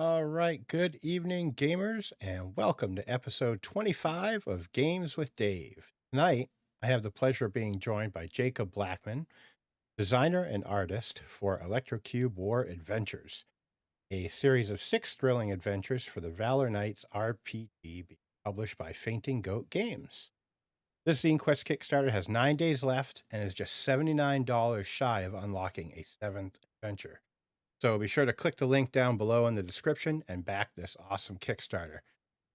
All right, good evening, gamers, and welcome to episode 25 of Games with Dave. Tonight, I have the pleasure of being joined by Jacob Blackmon, designer and artist for Electrocube War Adventures, a series of six thrilling adventures for the Valor Knights RPG being published by Fainting Goat Games. This ZineQuest Kickstarter has 9 days left and is just $79 shy of unlocking a seventh adventure. So be sure to click the link down below in the description and back this awesome Kickstarter.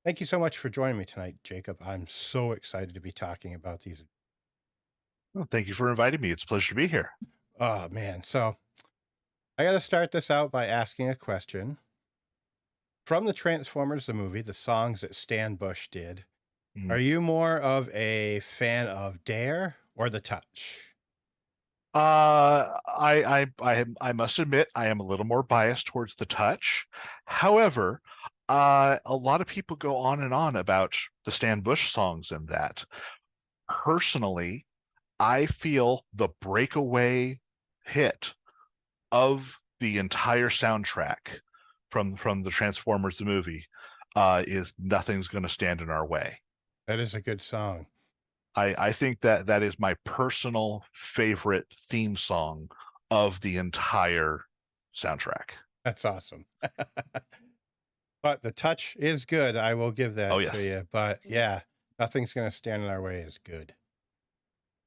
Thank you so much for joining me tonight, Jacob. I'm so excited to be talking about these. Well, thank you for inviting me. It's a pleasure to be here. Oh, man. So I got to start this out by asking a question. From the Transformers, the movie, the songs that Stan Bush did, Mhm. are you more of a fan of Dare or The Touch? I must admit I am a little more biased towards the touch. However, a lot of people go on and on about the Stan Bush songs and that. Personally, I feel the breakaway hit of the entire soundtrack from the Transformers the movie is Nothing's Gonna Stand in Our Way. That is a good song. I think that that is my personal favorite theme song of the entire soundtrack. That's awesome. But The Touch is good. I will give Oh that to yes. you. But yeah, Nothing's going to stand in our way is good.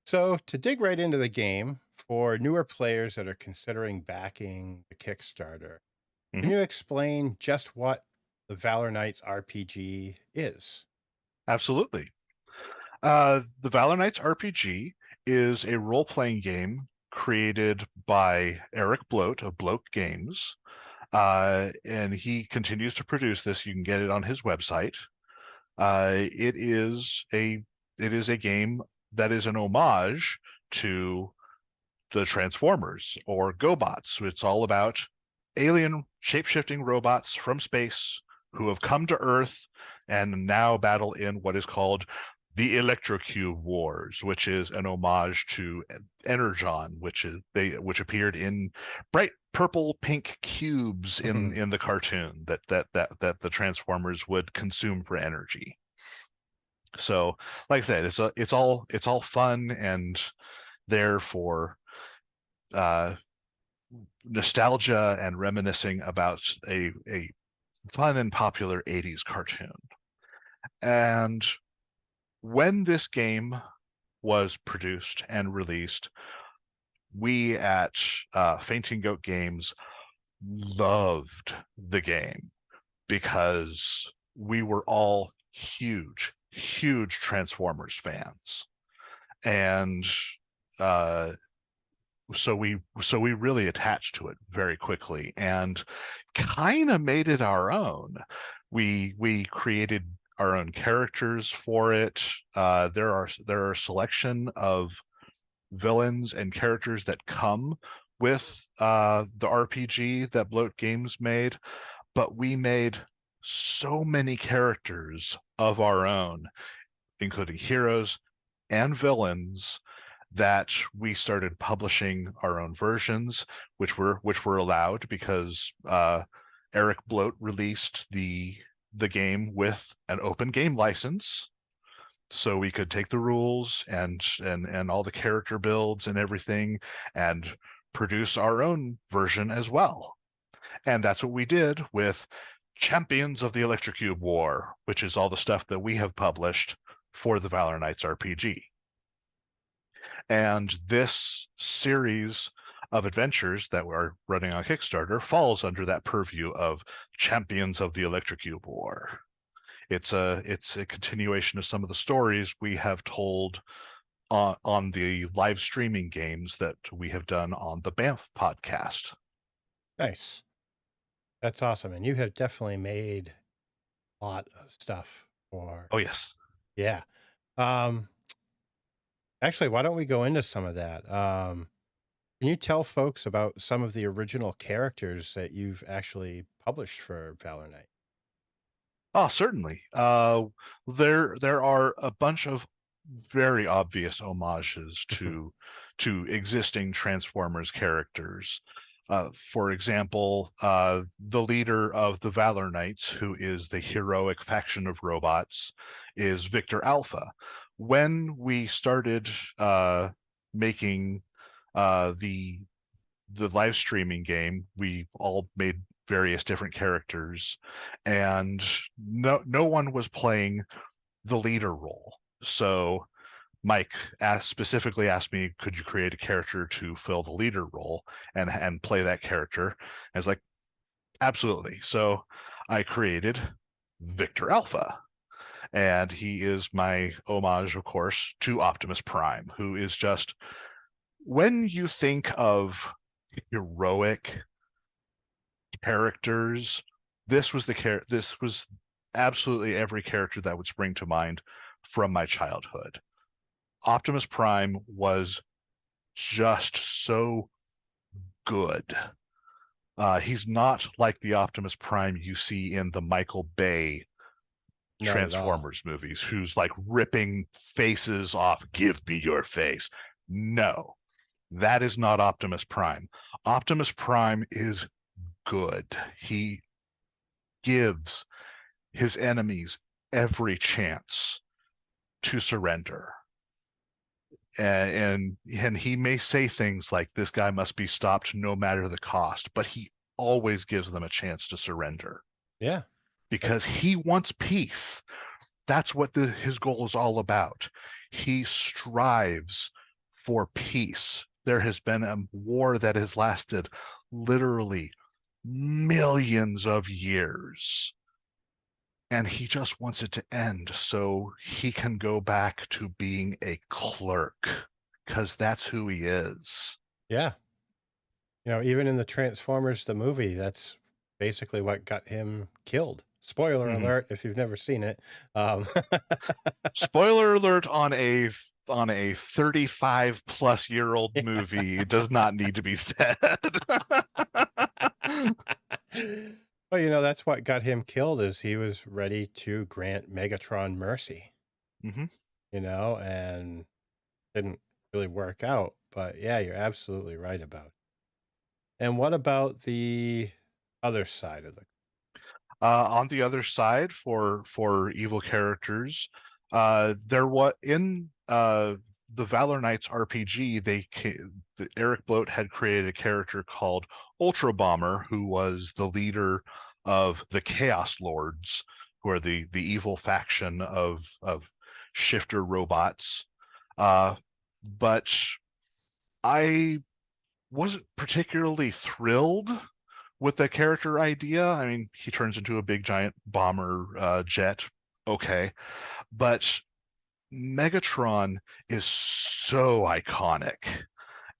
So, to dig right into the game, for newer players that are considering backing the Kickstarter, can Mhm. you explain just what the Valor Knights RPG is? Absolutely. The Valor Knights RPG is a role-playing game created by Eric Bloat of Bloat Games, and he continues to produce this. You can get it on his website. It is a game that is an homage to the Transformers or GoBots. It's all about alien shape-shifting robots from space who have come to Earth and now battle in what is called the Electrocube Wars, which is an homage to Energon, which appeared in bright purple pink cubes in the cartoon that the Transformers would consume for energy. So, like I said, it's all fun and there for uh, nostalgia and reminiscing about a fun and popular 80s cartoon. And when this game was produced and released, we at Fainting Goat Games loved the game because we were all huge Transformers fans. And uh, so we really attached to it very quickly and kind of made it our own. We created our own characters for it. There are a selection of villains and characters that come with the RPG that Bloat Games made, but we made so many characters of our own, including heroes and villains, that we started publishing our own versions, which were allowed because Eric Bloat released the game with an open game license, so we could take the rules and all the character builds and everything and produce our own version as well. And that's what we did with Champions of the Electrocube War, which is all the stuff that we have published for the Valor Knights RPG. And this series of adventures that we're running on Kickstarter falls under that purview of Champions of the Electrocube War. It's a continuation of some of the stories we have told on the live streaming games that we have done on the Banff podcast. Nice. That's awesome. And you have definitely made a lot of stuff for, Oh yes. yeah. Um, Actually, why don't we go into some of that? Can you tell folks about some of the original characters that you've actually published for Valor Knight? Oh, certainly. There are a bunch of very obvious homages to existing Transformers characters. For example, the leader of the Valor Knights, who is the heroic faction of robots, is Victor Alpha. When we started making the live streaming game, we all made various different characters, and no one was playing the leader role. So Mike specifically asked me, could you create a character to fill the leader role and play that character? I was like, absolutely. So I created Victor Alpha, and he is my homage, of course, to Optimus Prime, who is just, when you think of heroic characters, this was absolutely every character that would spring to mind from my childhood. Optimus Prime was just so good. He's not like the Optimus Prime you see in the Michael Bay Not at all. Transformers movies, who's like ripping faces off, give me your face. No, that is not Optimus Prime. Optimus Prime is good. He gives his enemies every chance to surrender. And he may say things like, this guy must be stopped no matter the cost, but he always gives them a chance to surrender Yeah. because he wants peace. That's what his goal is all about. He strives for peace. There has been a war that has lasted literally millions of years, and he just wants it to end so he can go back to being a clerk, because that's who he is. Yeah. Even in the Transformers, the movie, that's basically what got him killed. Spoiler Mhm. alert if you've never seen it. Um, Spoiler alert on a 35 plus year old movie. It does not need to be said. well, that's what got him killed is he was ready to grant Megatron mercy, Hmm. and didn't really work out. But yeah, you're absolutely right about it. And what about the other side of the On the other side, for evil characters, there was in the Valor Knights RPG, Eric Bloat had created a character called Ultra Bomber, who was the leader of the Chaos Lords, who are the evil faction of shifter robots. But I wasn't particularly thrilled with the character idea. I mean, he turns into a big giant bomber jet. Okay. But Megatron is so iconic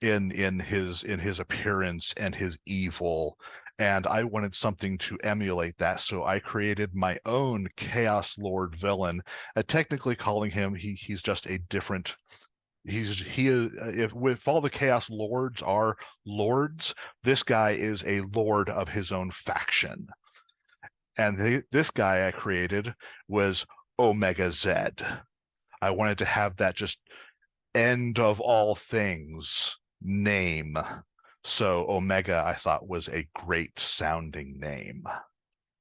in his appearance and his evil, and I wanted something to emulate that, so I created my own Chaos Lord villain. Technically calling him, he's just a different. He is, if all the Chaos Lords are lords, this guy is a lord of his own faction. And this guy I created was Omega Z. I wanted to have that just end of all things name. So Omega, I thought, was a great sounding name.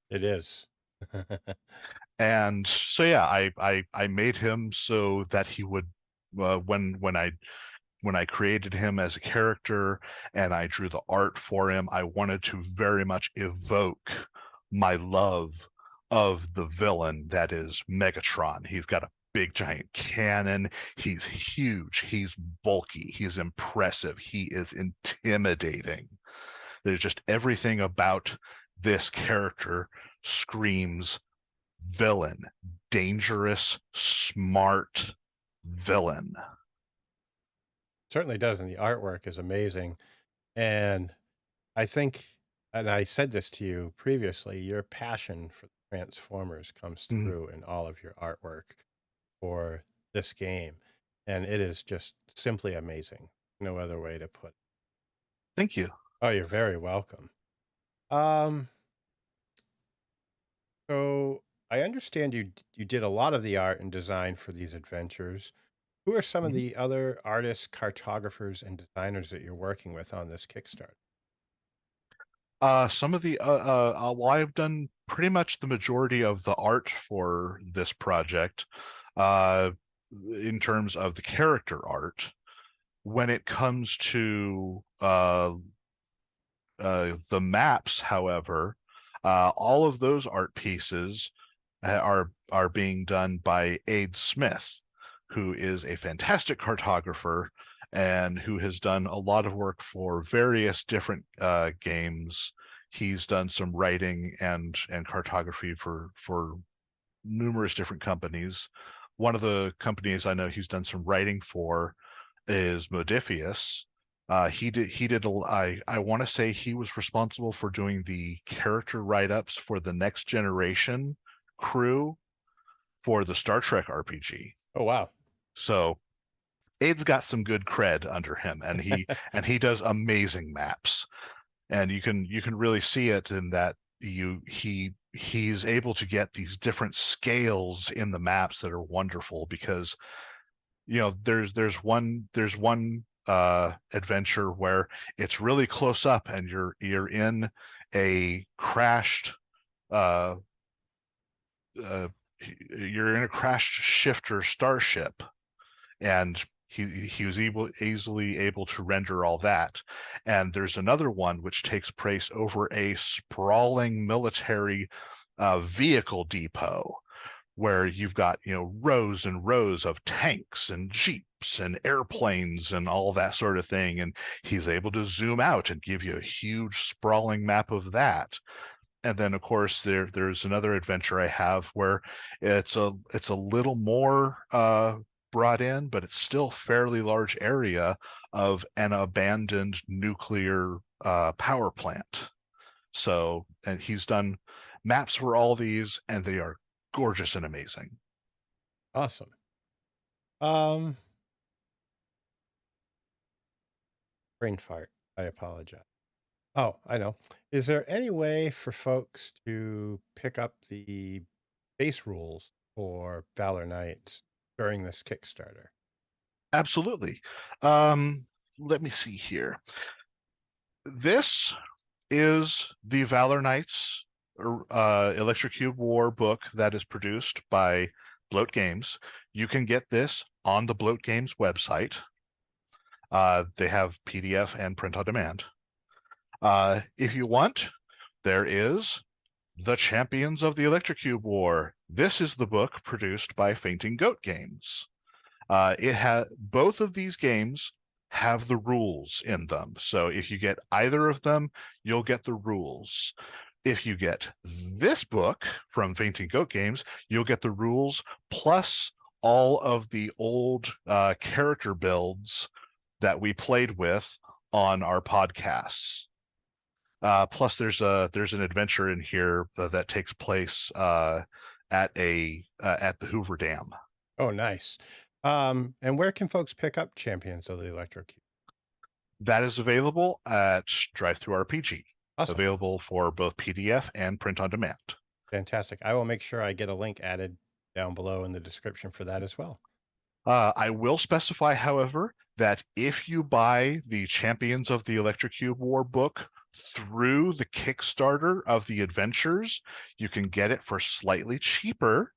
It is. And so yeah, I made him so that he would, when I created him as a character and I drew the art for him, I wanted to very much evoke my love of the villain that is Megatron. He's got a big giant cannon. He's huge. He's bulky. He's impressive. He is intimidating. There's just everything about this character screams villain, dangerous, smart villain. Certainly does, and the artwork is amazing. And I think, and I said this to you previously, your passion for Transformers comes Mm, through in all of your artwork for this game. And it is just simply amazing. No other way to put it. thank you. Oh, you're very welcome. Um, so I understand you did a lot of the art and design for these adventures. Who are some of Mhm. the other artists, cartographers, and designers that you're working with on this Kickstarter? Some of the well, I've done pretty much the majority of the art for this project, uh, in terms of the character art. When it comes to the maps, however, all of those art pieces are being done by Aid Smith, who is a fantastic cartographer and who has done a lot of work for various different games. He's done some writing and cartography for numerous different companies. One of the companies I know he's done some writing for is Modifius. I want to say he was responsible for doing the character write-ups for the Next Generation crew for the Star Trek RPG. Oh, wow. So Aid's got some good cred under him, and he does amazing maps. And you can really see it in that he's able to get these different scales in the maps that are wonderful, because there's one adventure where it's really close up and you're in a crashed uh, uh, you're in a crashed shifter starship, and he was easily able to render all that. And there's another one which takes place over a sprawling military vehicle depot, where you've got rows and rows of tanks and jeeps and airplanes and all that sort of thing, and he's able to zoom out and give you a huge sprawling map of that. And then of course there's another adventure I have where it's a little more brought in, but it's still fairly large area of an abandoned nuclear power plant. So, and he's done maps for all these, and they are gorgeous and amazing. Awesome. Um, Brain fart. I apologize. Oh, I know. Is there any way for folks to pick up the base rules for Valor Knights during this Kickstarter? Absolutely. Let me see here. This is the Valor Knights Electrocube War book that is produced by Bloat Games. You can get this on the Bloat Games website. They have PDF and print on demand. If you want, there is The Champions of the Electrocube War. This is the book produced by Fainting Goat Games. It has both of these games have the rules in them. So if you get either of them, you'll get the rules. If you get this book from Fainting Goat Games, you'll get the rules plus all of the old character builds that we played with on our podcasts. Plus, there's an adventure in here that takes place at the Hoover Dam. Oh, nice. And where can folks pick up Champions of the Electrocube? That is available at DriveThruRPG. Awesome. Available for both PDF and print on demand. Fantastic. I will make sure I get a link added down below in the description for that as well. I will specify, however, that if you buy the Champions of the Electrocube War book through the Kickstarter of the adventures, you can get it for slightly cheaper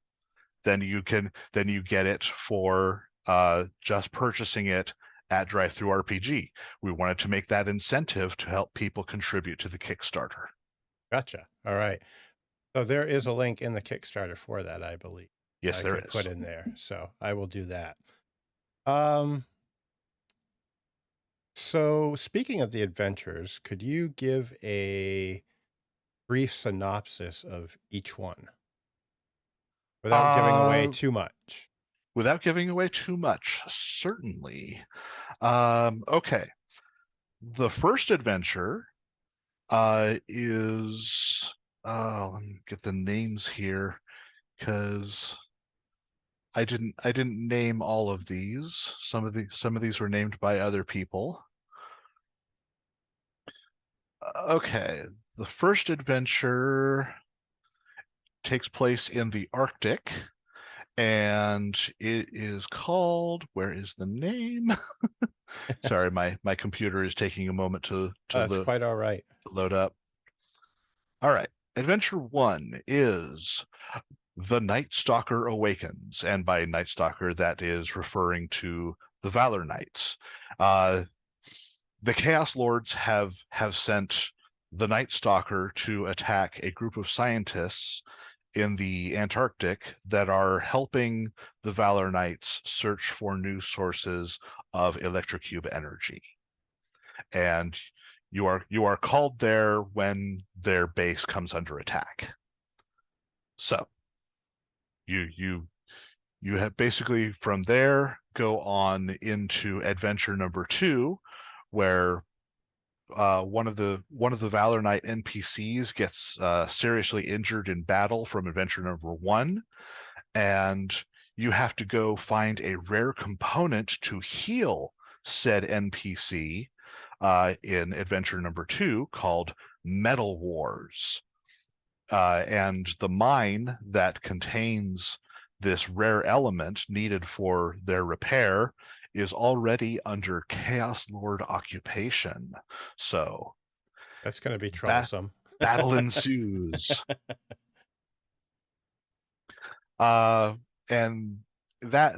than you get it for just purchasing it at DriveThruRPG. We wanted to make that incentive to help people contribute to the Kickstarter. Gotcha. All right. So there is a link in the Kickstarter for that, I believe. Yes, there is. Put in there. So I will do that. So speaking of the adventures, could you give a brief synopsis of each one without giving away too much? Without giving away too much, certainly. Okay. The first adventure is let me get the names here, because I didn't name all of these. Some of these were named by other people. Okay, the first adventure takes place in the Arctic, and it is called, where is the name? Sorry, my computer is taking a moment to That's quite all right. load up. All right. Adventure 1 is The Night Stalker Awakens. And by Night Stalker, that is referring to the Valor Knights. Uh, the Chaos Lords have sent the Night Stalker to attack a group of scientists in the Antarctic that are helping the Valor Knights search for new sources of Electrocube energy. And you are called there when their base comes under attack. So you have basically from there go on into adventure number 2, where one of the Valor Knight NPCs gets seriously injured in battle from adventure number 1, and you have to go find a rare component to heal said NPC in adventure number 2 called Metal Wars. And the mine that contains this rare element needed for their repair is already under Chaos Lord occupation. So That's going to be that troublesome. battle ensues. And that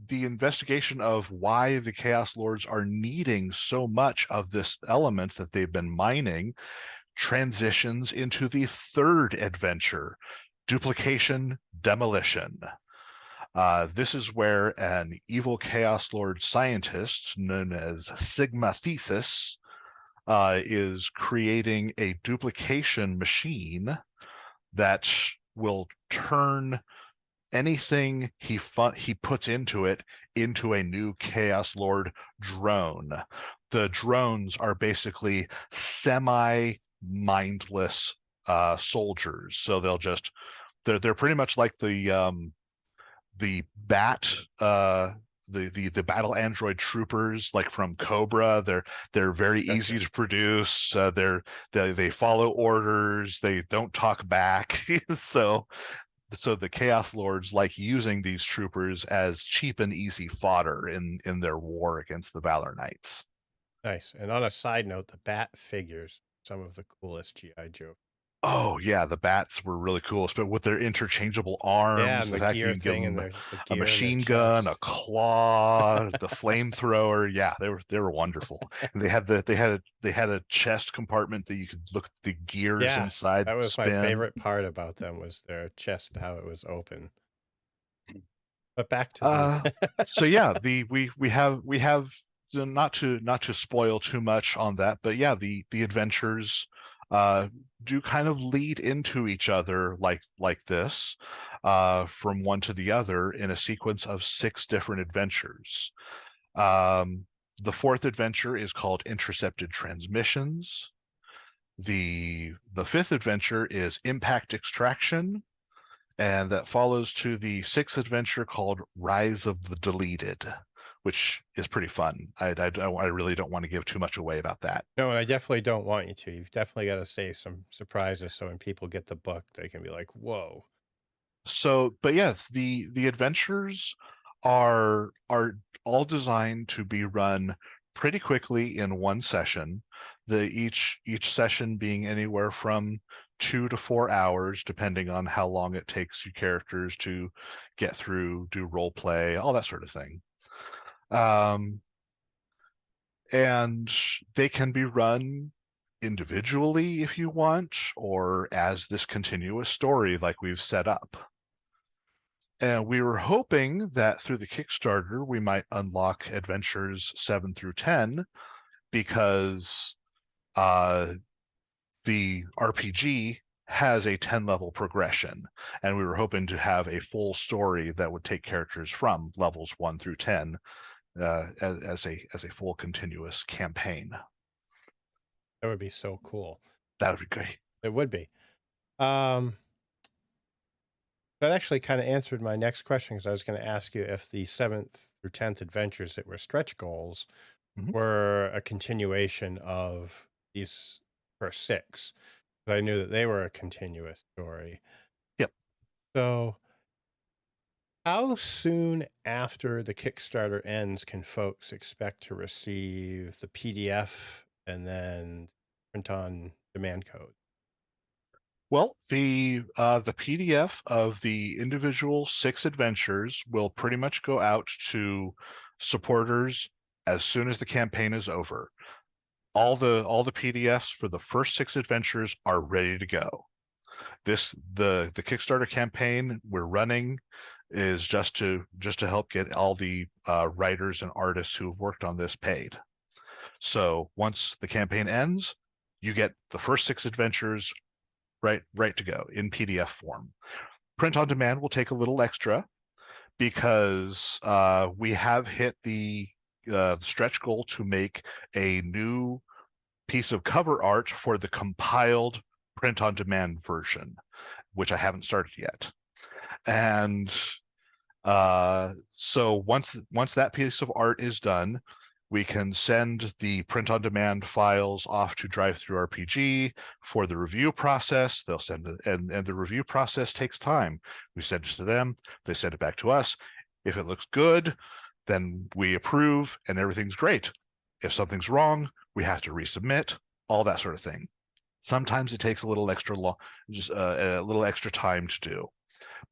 the investigation of why the Chaos Lords are needing so much of this element that they've been mining transitions into the third adventure, Duplication Demolition. This is where an evil Chaos Lord scientist known as Sigma Thesis is creating a duplication machine that will turn anything he puts into it into a new Chaos Lord drone. The drones are basically semi-mindless soldiers, so they're pretty much like the bat the battle android troopers like from Cobra. They're very easy to produce. They follow orders. They don't talk back. So the Chaos Lords like using these troopers as cheap and easy fodder in their war against the Valor Knights. Nice. And on a side note, the bat figures, some of the coolest GI Joe. Oh yeah, the bats were really cool, but with their interchangeable Yeah, arms, and the the fact you gear can give thing and them the a gear in their machine gun, a chest. claw, the flamethrower. Yeah, they were wonderful. And they had a chest compartment that you could look at the gears Yeah, inside that was my spin. favorite part about them was their chest, how it was open. But back to the Uh, so yeah, the we have not to spoil too much on that, but yeah, the adventures do kind of lead into each other like this, from one to the other in a sequence of 6 different adventures. Um, the fourth adventure is called Intercepted Transmissions. The fifth adventure is Impact Extraction, and that follows to the 6th adventure called Rise of the Deleted, which is pretty fun. I really don't want to give too much away about that. No, and I definitely don't want you to. You've definitely got to save some surprises so when people get the book, they can be like, whoa. So, but yes, the adventures are all designed to be run pretty quickly in one session. Each session being anywhere from 2 to 4 hours, depending on how long it takes your characters to get through, do role play, all that sort of thing. Um, and they can be run individually if you want, or as this continuous story like we've set up. And we were hoping that through the Kickstarter, we might unlock adventures 7 through 10, because the RPG has a 10-level progression. And we were hoping to have a full story that would take characters from levels 1 through 10 as a full continuous campaign. That would be so cool. That would be great. It would be. Um, that actually kind of answered my next question because I was going to ask you if the 7th through 10th adventures that were stretch goals Mhm. were a continuation of these first 6. But I knew that they were a continuous story. Yep. So, how soon after the Kickstarter ends can folks expect to receive the PDF and then print on demand code? Well, the PDF of the individual 6 adventures will pretty much go out to supporters as soon as the campaign is over. All the PDFs for the first 6 adventures are ready to go. The Kickstarter campaign we're running is just to help get all the writers and artists who have worked on this paid. So once the campaign ends, you get the first 6 adventures right to go in PDF form. Print on demand will take a little extra because we have hit the stretch goal to make a new piece of cover art for the compiled print on demand version, which I haven't started yet. And so once that piece of art is done, we can send the print on demand files off to DriveThruRPG for the review process. They'll send it, and the review process takes time. We send it to them, they send it back to us. If it looks good, then we approve and everything's great. If something's wrong, we have to resubmit, all that sort of thing. Sometimes it takes a little extra just a little extra time to do,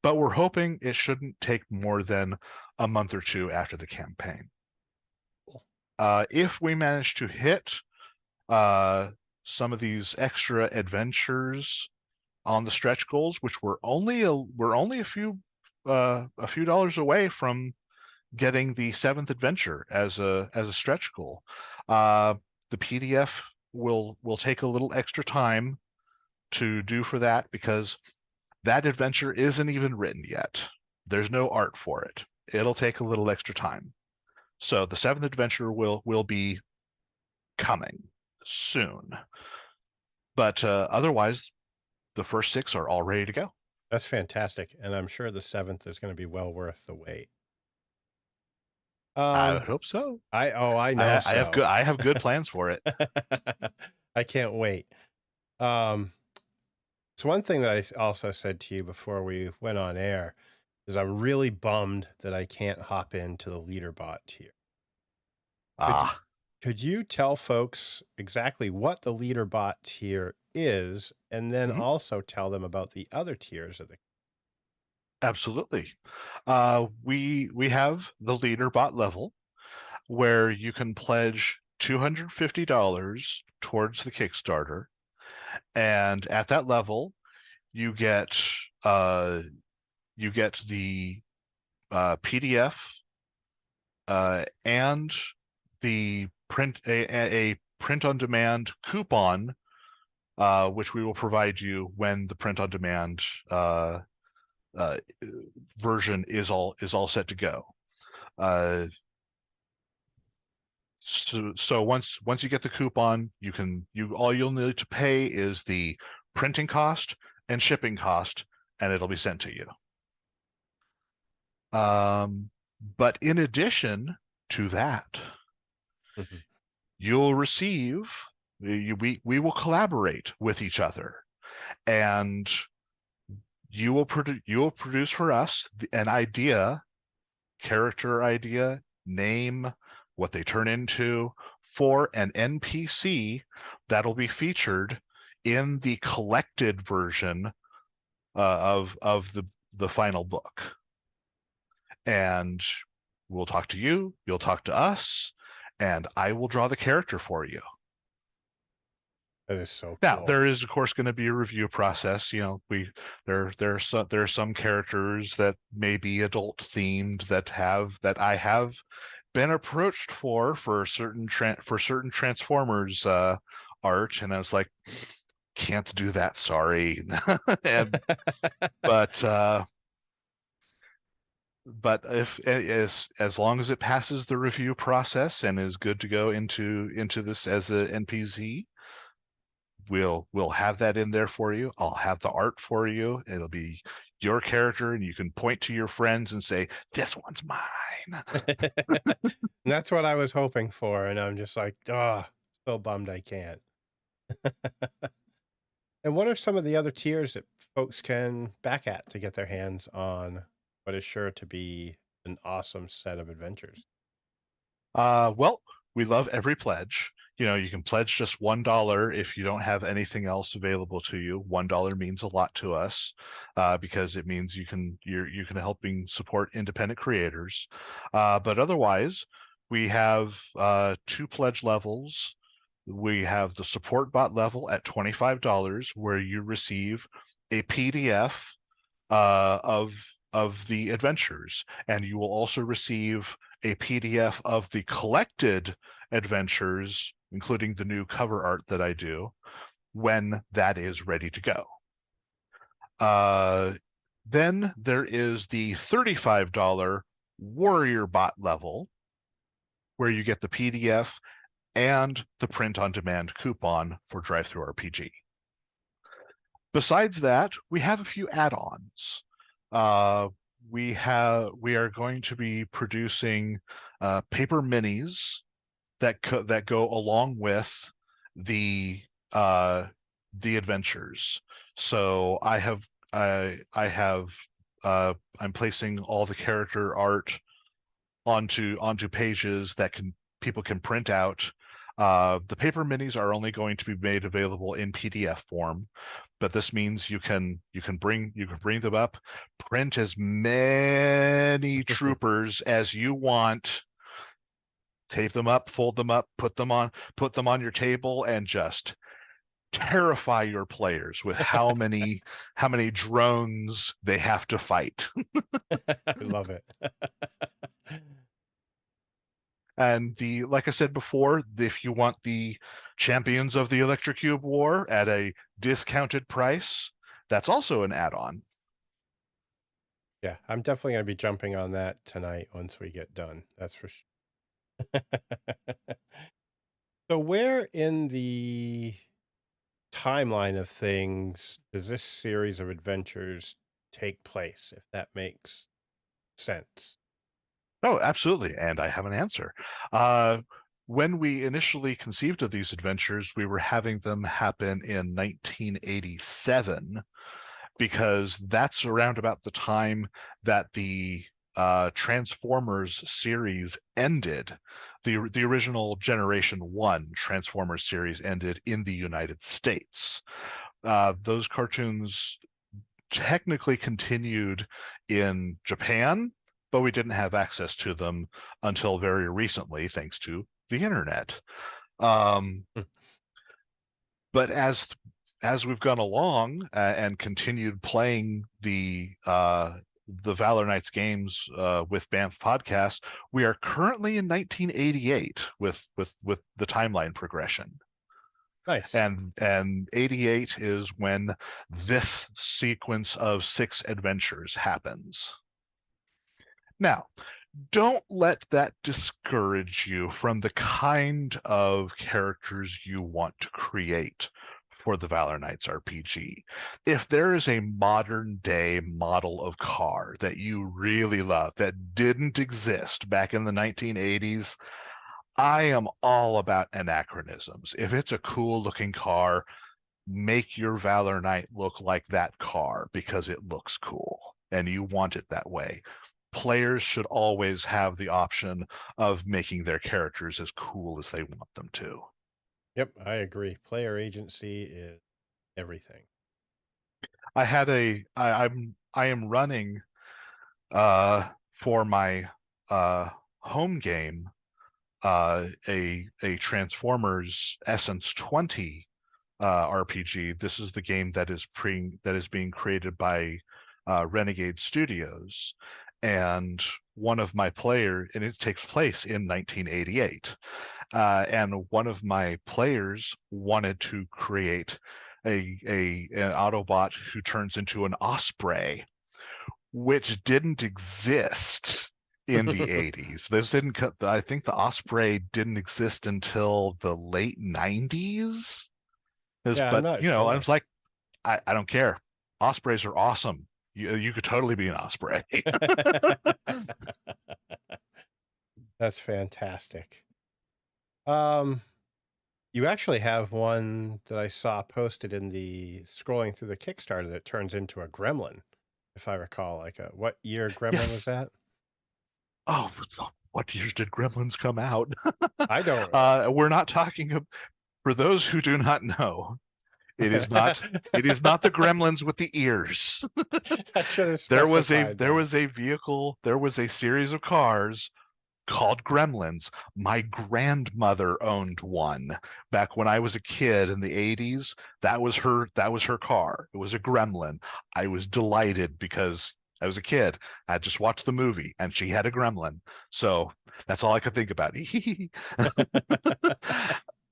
but we're hoping it shouldn't take more than a month or two after the campaign. If we manage to hit some of these extra adventures on the stretch goals, which we're only a few dollars away from getting the 7th adventure as a stretch goal. The PDF will take a little extra time to do for that because that adventure isn't even written yet. There's no art for it. It'll take a little extra time. So the 7th adventure will be coming soon. But otherwise, the first 6 are all ready to go. That's fantastic, and I'm sure the 7th is gonna be well worth the wait. I hope so. I know so. I have good plans for it. I can't wait. Um, so one thing that I also said to you before we went on air is I'm really bummed that I can't hop into the leader bot tier. Could you, Ah, could you tell folks exactly what the leader bot tier is, and then mhm, also tell them about the other tiers of the. absolutely. We have the leader bot level where you can pledge $250 towards the Kickstarter, and at that level, you get uh, the PDF and the a print on demand coupon, which we will provide you when the print on demand uh, uh, version is all set to go. Uh, so once you get the coupon, all you'll need to pay is the printing cost and shipping cost, and it'll be sent to you. But in addition to that, Mhm. you'll receive we will collaborate with each other, and you will produce for us an idea, character idea, name, what they turn into, for an NPC that'll be featured in the collected version of the final book. And we'll talk to you, you'll talk to us, and I will draw the character for you. That is so Now, cool. there is of course going to be a review process. You know, there are some characters that may be adult themed that I have been approached for certain Transformers art, and I was like, can't do that, sorry. and but if as long as it passes the review process and is good to go into this as a NPC, we'll have that in there for you. I'll have the art for you. It'll be your character, and you can point to your friends and say, "This one's mine." And that's what I was hoping for, and I'm just like, oh, so bummed I can't. And what are some of the other tiers that folks can back at to get their hands on what is sure to be an awesome set of adventures? Well, we love every pledge. you can pledge just $1 if you don't have anything else available to you. $1 means a lot to us because it means you can helping support independent creators. But otherwise, we have 2 pledge levels. We have the support bot level at $25, where you receive a PDF of the adventures, and you will also receive a PDF of the collected adventures, including the new cover art that I do, when that is ready to go. Then there is the $35 Warrior Bot level, where you get the PDF and the print-on-demand coupon for DriveThru RPG. Besides that, we have a few add-ons. We are going to be producing paper minis that go along with the adventures. So I'm placing all the character art onto pages that people can print out. The paper minis are only going to be made available in PDF form, but this means you can bring them up, print as many troopers as you want, tape them up, fold them up, put them on your table, and just terrify your players with how many drones they have to fight. I love it. And like I said before, if you want the Champions of the Electrocube War at a discounted price, that's also an add-on. Yeah, I'm definitely going to be jumping on that tonight once we get done. That's for sure. So where in the timeline of things does this series of adventures take place, if that makes sense? Oh, absolutely. And I have an answer. When we initially conceived of these adventures, we were having them happen in 1987, because that's around about the time that the Transformers series ended. The original Generation 1 Transformers series ended in the United States. Those cartoons technically continued in Japan, but we didn't have access to them until very recently, thanks to the internet. But as we've gone along and continued playing the Valor Knights games with Banff Podcast, we are currently in 1988 with the timeline progression. Nice. And 88 is when this sequence of 6 adventures happens. Now, don't let that discourage you from the kind of characters you want to create for the Valor Knights RPG. If there is a modern day model of car that you really love that didn't exist back in the 1980s, I am all about anachronisms. If it's a cool looking car, make your Valor Knight look like that car because it looks cool and you want it that way. Players should always have the option of making their characters as cool as they want them to. Yep, I agree. Player agency is everything. I am running for my home game a Transformers Essence 20 RPG. This is the game that is being created by Renegade Studios, and one of my players, and it takes place in 1988, and one of my players wanted to create an Autobot who turns into an Osprey, which didn't exist in the 80s. Those didn't I think the Osprey didn't exist until the late 90s. Yeah, I'm But not I sure. was like, I don't care. Ospreys are awesome. You could totally be an Osprey. That's fantastic. You actually have one that I saw posted in the scrolling through the Kickstarter that turns into a gremlin, if I recall. Like what year gremlin was Yes. that? Oh, what years did Gremlins come out? I don't. We're not talking for those who do not know. It is not. It is not the Gremlins with the ears. I should have There was a specified there that. was a vehicle. There was a series of cars called Gremlins. My grandmother owned one back when I was a kid in the 80s. That was her car. It was a Gremlin. I was delighted because I was a kid. I just watched the movie and she had a Gremlin. So that's all I could think about.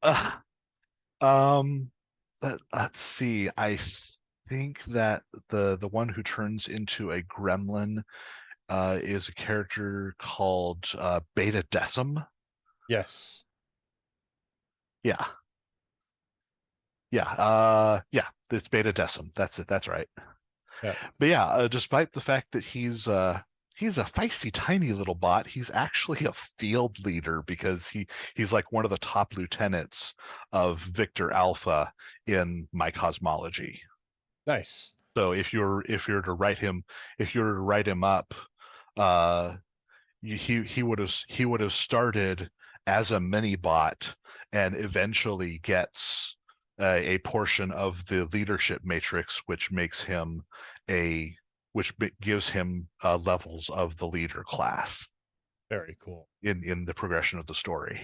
Uh, um let's see. I think that the one who turns into a gremlin is a character called Beta Decim. Yes. Yeah, yeah. It's Beta Decim. That's it. That's right. Yeah. But yeah, despite the fact that he's a feisty, tiny little bot, he's actually a field leader because he's like one of the top lieutenants of Victor Alpha in my cosmology. Nice. So if you're to write him up, uh, he would have started as a mini bot and eventually gets a portion of the leadership matrix, which makes him a gives him levels of the leader class Very cool. in the progression of the story.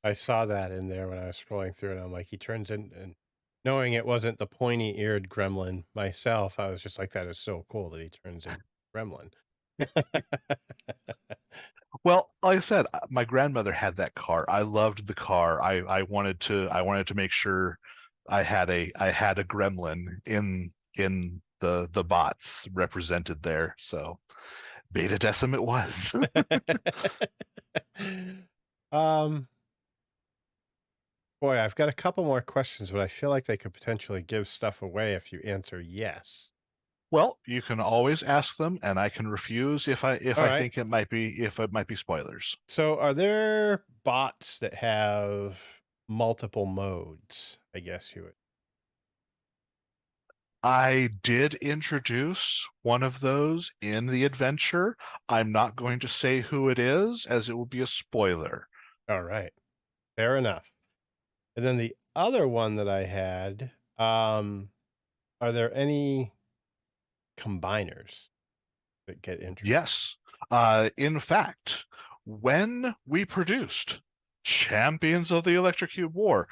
I saw that in there when I was scrolling through it. I'm like, he turns in, and knowing it wasn't the pointy-eared gremlin myself, I was just like, that is so cool that he turns into gremlin. Well, like I said, my grandmother had that car. I loved the car. I wanted to make sure I had a gremlin in the bots represented there. So Beta Decim it was. um, Boy, I've got a couple more questions, but I feel like they could potentially give stuff away if you answer yes. Well, you can always ask them, and I can refuse if I if All I right. think it might be spoilers. So, are there bots that have multiple modes? I guess you would. I did introduce one of those in the adventure. I'm not going to say who it is, as it will be a spoiler. All right. Fair enough. And then the other one that I had, are there any combiners that get introduced? Yes. In fact, when we produced Champions of the Electrocube War,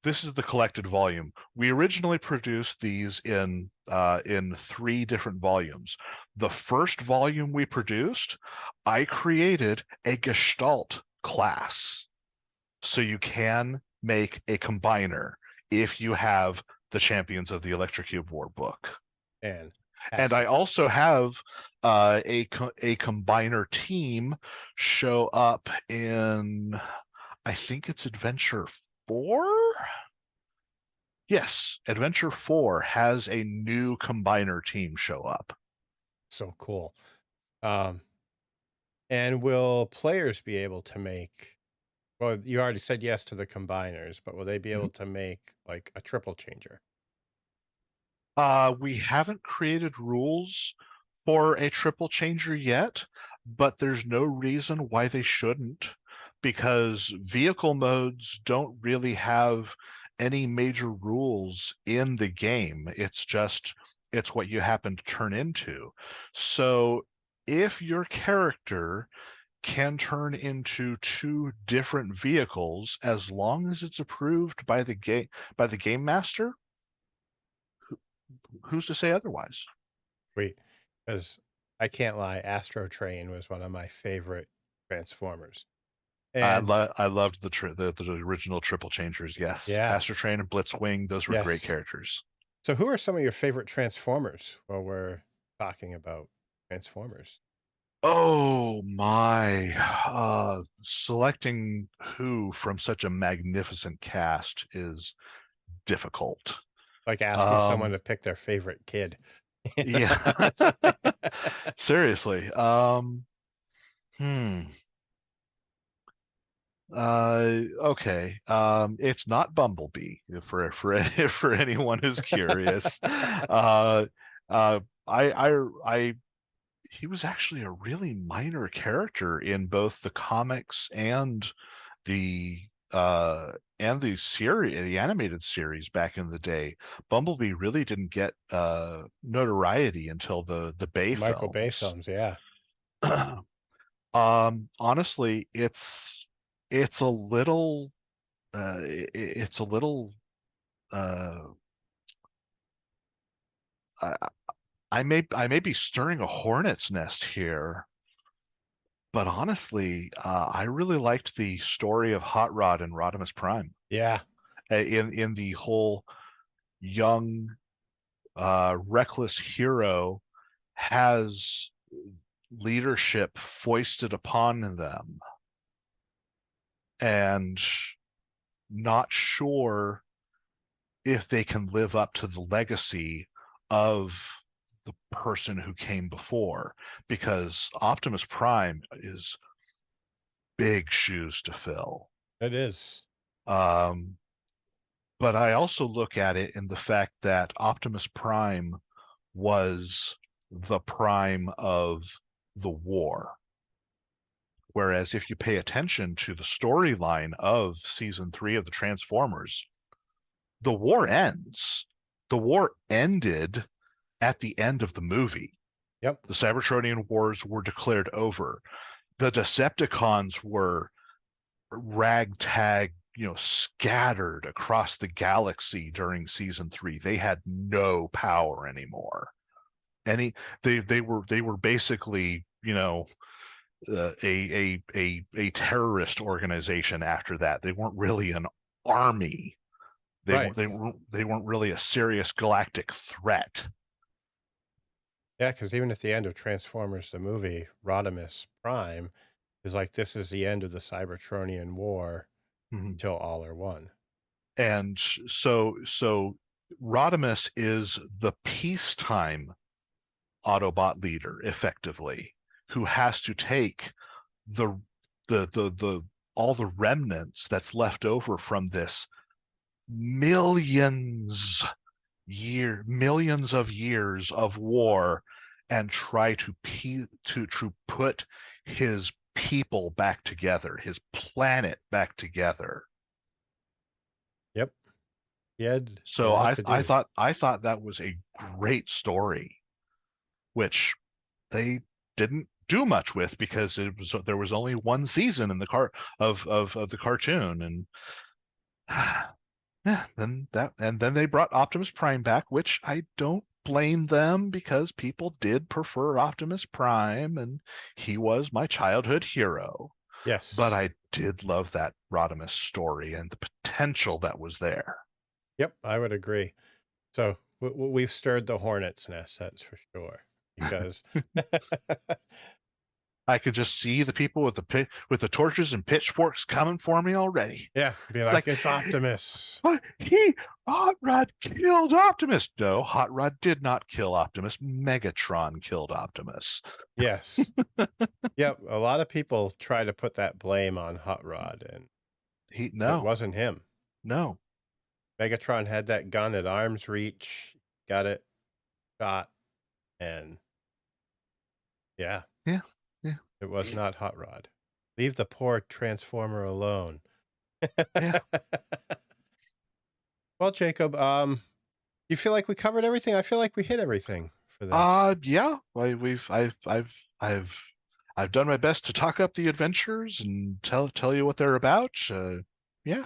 this is the collected volume. We originally produced these in 3 different volumes. The first volume we produced, I created a Gestalt class. So you can make a combiner if you have the Champions of the Electrocube War book. And I Fantastic. also have a combiner team show up in, I think it's Adventure 4. Yes, Adventure 4 has a new combiner team show up. So cool. Um, and will players be able to make, well, you already said yes to the combiners, but will they be able Mhm. to make like a triple changer? We haven't created rules for a triple changer yet, but there's no reason why they shouldn't, because vehicle modes don't really have any major rules in the game. It's what you happen to turn into. So if your character can turn into 2 different vehicles, as long as it's approved by the game master, who's to say otherwise? Wait, because I can't lie, Astro Train was one of my favorite Transformers. And I loved the original triple changers. Yes, yeah, Astro Train and Blitzwing, those were great yes. characters. So who are some of your favorite Transformers while we're talking about Transformers? Oh my! Selecting who from such a magnificent cast is difficult. Like asking someone Um, to pick their favorite kid. yeah, seriously. Hmm. Okay. It's not Bumblebee for for anyone who's curious. Uh, I he was actually a really minor character in both the comics the the animated series back in the day. Bumblebee really didn't get notoriety until the Bay Michael Bay films. films, yeah. Honestly, it's a little it's a little uh I, I may be stirring a hornet's nest here, but honestly, I really liked the story of Hot Rod and Rodimus Prime Yeah, in the whole young, reckless hero has leadership foisted upon them and not sure if they can live up to the legacy of the person who came before, because Optimus Prime is big shoes to fill. it is. Um, but I also look at it in the fact that Optimus Prime was the prime of the war. Whereas if you pay attention to the storyline of season 3 of the Transformers, the war ends. The war ended at the end of the movie. Yep. The Cybertronian wars were declared over. The Decepticons were ragtag, scattered across the galaxy during season 3. They had no power anymore. Any they were basically, a terrorist organization after that. They weren't really an army. They Right. weren't they weren't they weren't really a serious galactic threat. Yeah, because even at the end of Transformers, the movie, Rodimus Prime is like, this is the end of the Cybertronian War Mhm. till all are one. And so Rodimus is the peacetime Autobot leader, effectively, who has to take the the all the remnants that's left over from this millions of years of war and try to put his people back together, his planet back together. Yep. He had a So lot I to I do. thought I thought that was a great story, which they didn't do much with because there was only one season in the of the cartoon. And yeah, then they brought Optimus Prime back, which I don't blame them, because people did prefer Optimus Prime and he was my childhood hero. But Yes. I did love that Rodimus story and the potential that was there. Yep, I would agree. So we've stirred the hornet's nest, that's for sure. Because, I could just see the people with the torches and pitchforks coming for me already. yeah, be It's like, like, it's Optimus. what? Hot Rod killed Optimus. No, Hot Rod did not kill Optimus. Megatron killed Optimus. Yes. Yep. A lot of people try to put that blame on Hot Rod, and it No, wasn't him. no. Megatron had that gun at arm's reach, got it shot, and yeah, Yeah, yeah, it was not Hot Rod. Leave the poor Transformer alone. yeah. Well, Jacob, you feel like we covered everything? I feel like we hit everything for this. Yeah. I've done my best to talk up the adventures and tell you what they're about. Yeah.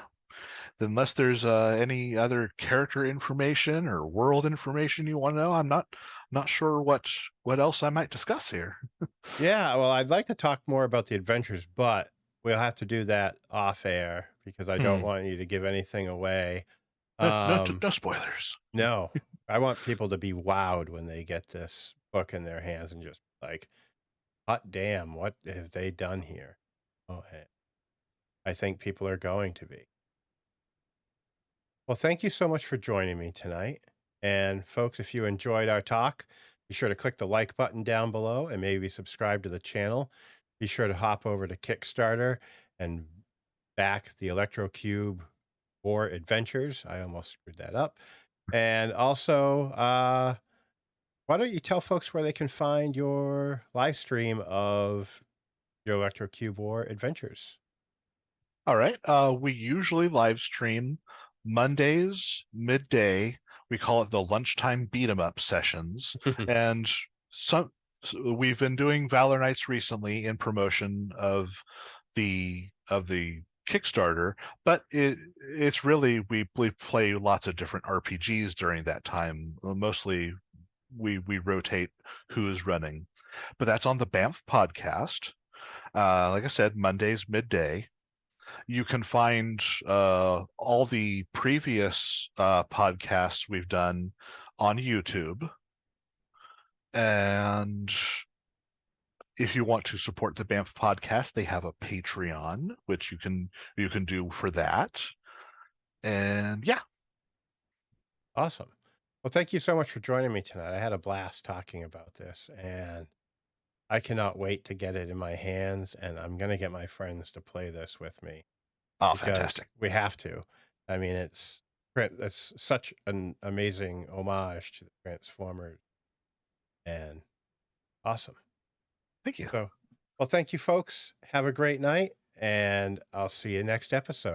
Unless there's any other character information or world information you want to know, I'm not sure what else I might discuss here. Yeah, well, I'd like to talk more about the adventures, but we'll have to do that off air because I don't Hmm. want you to give anything away. No spoilers. No, I want people to be wowed when they get this book in their hands and just like, hot damn, what have they done here? Oh, hey, I think people are going to be. Well, thank you so much for joining me tonight. And folks, if you enjoyed our talk, be sure to click the like button down below and maybe subscribe to the channel. Be sure to hop over to Kickstarter and back the Electrocube War Adventures. I almost screwed that up. And also, why don't you tell folks where they can find your live stream of your Electrocube War Adventures? All right. We usually live stream Mondays midday. We call it the lunchtime beat 'em up sessions, and we've been doing Valor Knights recently in promotion of the Kickstarter, but it's really we play lots of different RPGs during that time. Mostly we rotate who is running, but that's on the Banff podcast. Like I said, Mondays midday. You can find all the previous podcasts we've done on YouTube. And if you want to support the Banff podcast, they have a Patreon, which you can do for that. And yeah, Awesome. Well, thank you so much for joining me tonight. I had a blast talking about this, and I cannot wait to get it in my hands, and I'm going to get my friends to play this with me oh, because fantastic. we have to. I mean, it's such an amazing homage to the Transformers, and awesome. Thank you. So, well, thank you, folks. Have a great night, and I'll see you next episode.